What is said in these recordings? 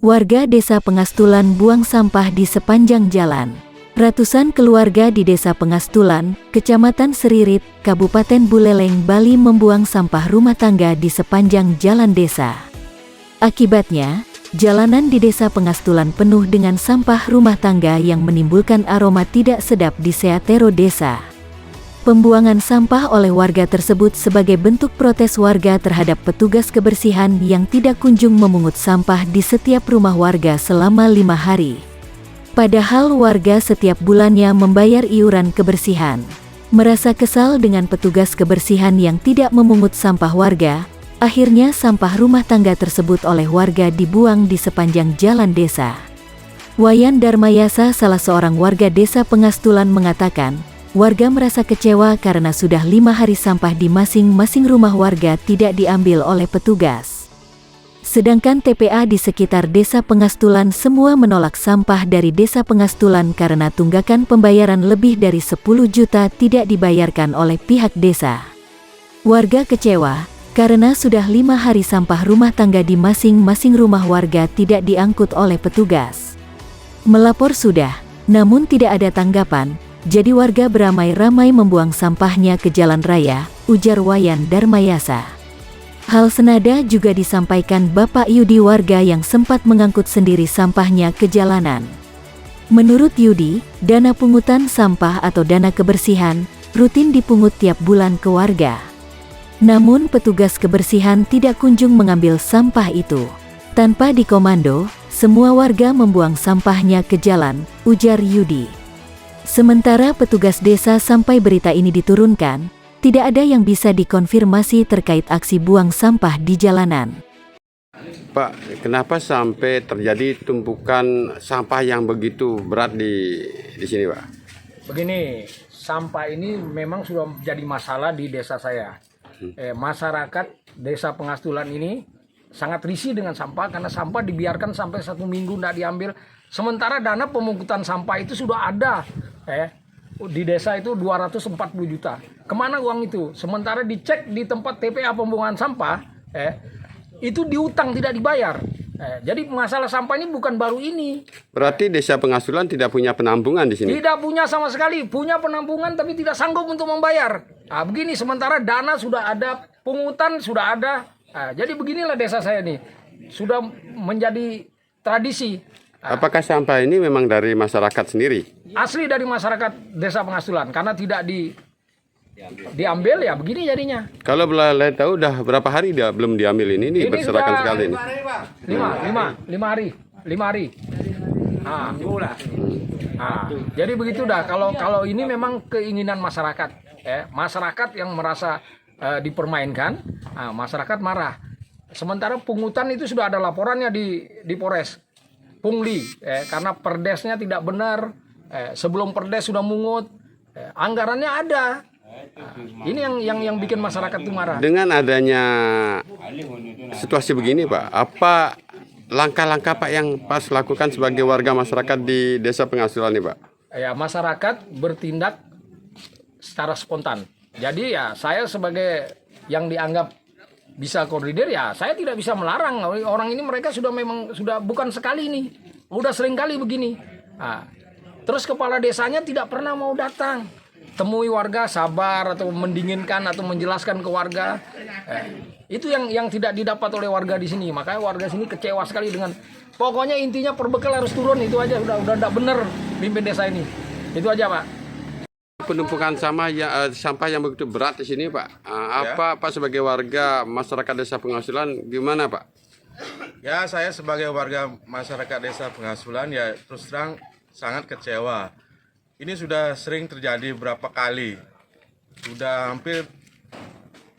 Warga Desa Pengastulan buang sampah di sepanjang jalan. Ratusan keluarga di Desa Pengastulan, Kecamatan Seririt, Kabupaten Buleleng, Bali membuang sampah rumah tangga di sepanjang jalan desa. Akibatnya, jalanan di Desa Pengastulan penuh dengan sampah rumah tangga yang menimbulkan aroma tidak sedap di seantero desa. Pembuangan sampah oleh warga tersebut sebagai bentuk protes warga terhadap petugas kebersihan yang tidak kunjung memungut sampah di setiap rumah warga selama 5 hari. Padahal warga setiap bulannya membayar iuran kebersihan. Merasa kesal dengan petugas kebersihan yang tidak memungut sampah warga, akhirnya sampah rumah tangga tersebut oleh warga dibuang di sepanjang jalan desa. Wayan Darmayasa, salah seorang warga Desa Pengastulan, mengatakan, warga merasa kecewa karena sudah 5 hari sampah di masing-masing rumah warga tidak diambil oleh petugas. Sedangkan TPA di sekitar Desa Pengastulan semua menolak sampah dari Desa Pengastulan karena tunggakan pembayaran lebih dari 10 juta tidak dibayarkan oleh pihak desa. Warga kecewa karena sudah 5 hari sampah rumah tangga di masing-masing rumah warga tidak diangkut oleh petugas. Melapor sudah, namun tidak ada tanggapan. Jadi warga beramai-ramai membuang sampahnya ke jalan raya, ujar Wayan Darmayasa. Hal senada juga disampaikan Bapak Yudi, warga yang sempat mengangkut sendiri sampahnya ke jalanan. Menurut Yudi, dana pungutan sampah atau dana kebersihan rutin dipungut tiap bulan ke warga. Namun petugas kebersihan tidak kunjung mengambil sampah itu. Tanpa dikomando, semua warga membuang sampahnya ke jalan, ujar Yudi. Sementara petugas desa sampai berita ini diturunkan, tidak ada yang bisa dikonfirmasi terkait aksi buang sampah di jalanan. Pak, kenapa sampai terjadi tumpukan sampah yang begitu berat di sini, Pak? Begini, sampah ini memang sudah jadi masalah di desa saya. Masyarakat Desa Pengastulan ini sangat risih dengan sampah karena sampah dibiarkan sampai 1 minggu tidak diambil. Sementara dana pemungutan sampah itu sudah ada. Di desa itu 240 juta. Kemana uang itu? Sementara dicek di tempat TPA pembuangan sampah, itu diutang tidak dibayar. Jadi masalah sampah ini bukan baru ini. Berarti Desa Pengastulan tidak punya penampungan di sini? Tidak punya sama sekali. Punya penampungan tapi tidak sanggup untuk membayar. Begini, sementara dana sudah ada, pungutan sudah ada. Jadi beginilah desa saya nih. Sudah menjadi tradisi. Apakah sampah ini memang dari masyarakat sendiri? Asli dari masyarakat Desa Pengastulan, karena tidak diambil ya begini jadinya. Kalau boleh tahu udah berapa hari belum diambil ini berserakan sekali ini? 5 hari. Jadi begitu dah. Kalau ini memang keinginan masyarakat, masyarakat yang merasa dipermainkan, masyarakat marah. Sementara pungutan itu sudah ada laporannya di Polres Pungli, karena perdesnya tidak benar. Sebelum perdes sudah mungut, anggarannya ada. Ini yang bikin masyarakat itu marah. Dengan adanya situasi begini, Pak, apa langkah-langkah Pak yang Pak lakukan sebagai warga masyarakat di Desa Pengastulan ini, Pak? Ya, masyarakat bertindak secara spontan. Jadi ya saya sebagai yang dianggap bisa koordinir, ya saya tidak bisa melarang. Orang ini mereka sudah bukan sekali ini, udah sering kali begini. Terus kepala desanya tidak pernah mau datang, temui warga, sabar atau mendinginkan atau menjelaskan ke warga. Itu yang tidak didapat oleh warga di sini. Makanya warga sini kecewa sekali dengan, pokoknya intinya perbekal harus turun, itu aja. Udah tidak benar pimpin desa ini. Itu aja, Pak. Penumpukan sampah yang begitu berat di sini, Pak. Pak sebagai warga masyarakat Desa Pengastulan gimana, Pak? Ya, saya sebagai warga masyarakat Desa Pengastulan ya terus terang sangat kecewa. Ini sudah sering terjadi berapa kali. Sudah hampir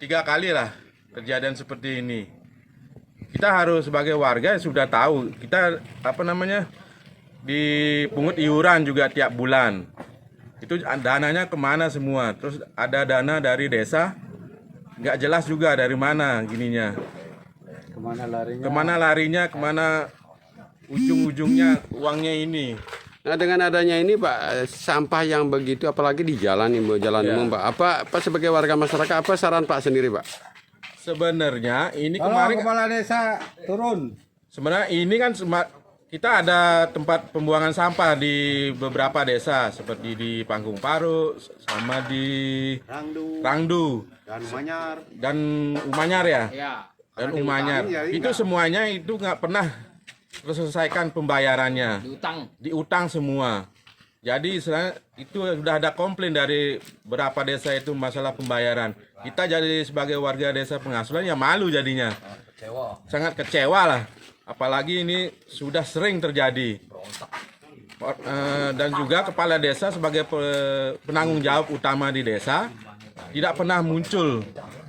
3 kali lah kejadian seperti ini. Kita harus sebagai warga sudah tahu, kita dipungut iuran juga tiap bulan. Itu dananya kemana semua. Terus ada dana dari desa, nggak jelas juga dari mana gininya. Kemana larinya, kemana ujung-ujungnya uangnya ini. Nah, dengan adanya ini, Pak, sampah yang begitu apalagi di jalan umum, Pak. Apa sebagai warga masyarakat, apa saran Pak sendiri, Pak? Sebenarnya ini Kalau kemarin kepala desa turun. Sebenarnya ini kan kita ada tempat pembuangan sampah di beberapa desa seperti di Panggung Paru sama di Rangdu dan Umanyar ya. Dan Umanyar. Itu semuanya itu nggak pernah terselesaikan pembayarannya. Diutang semua. Jadi istilahnya itu sudah ada komplain dari beberapa desa itu masalah pembayaran. Kita jadi sebagai warga desa Pengasulan ya malu jadinya. Sangat kecewa lah. Apalagi ini sudah sering terjadi. Dan juga kepala desa sebagai penanggung jawab utama di desa tidak pernah muncul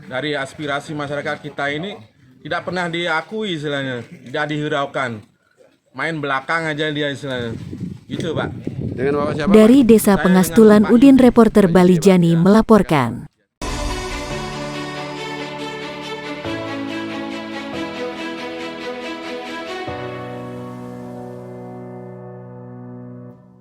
dari aspirasi masyarakat kita ini, tidak pernah diakui istilahnya, tidak dihiraukan. Main belakang aja dia istilahnya. Gitu, Pak. Dengan Bapak siapa, Dari Pak? Desa Saya Pengastulan, dengan Pak Udin Yusri. reporter Bali Jani melaporkan.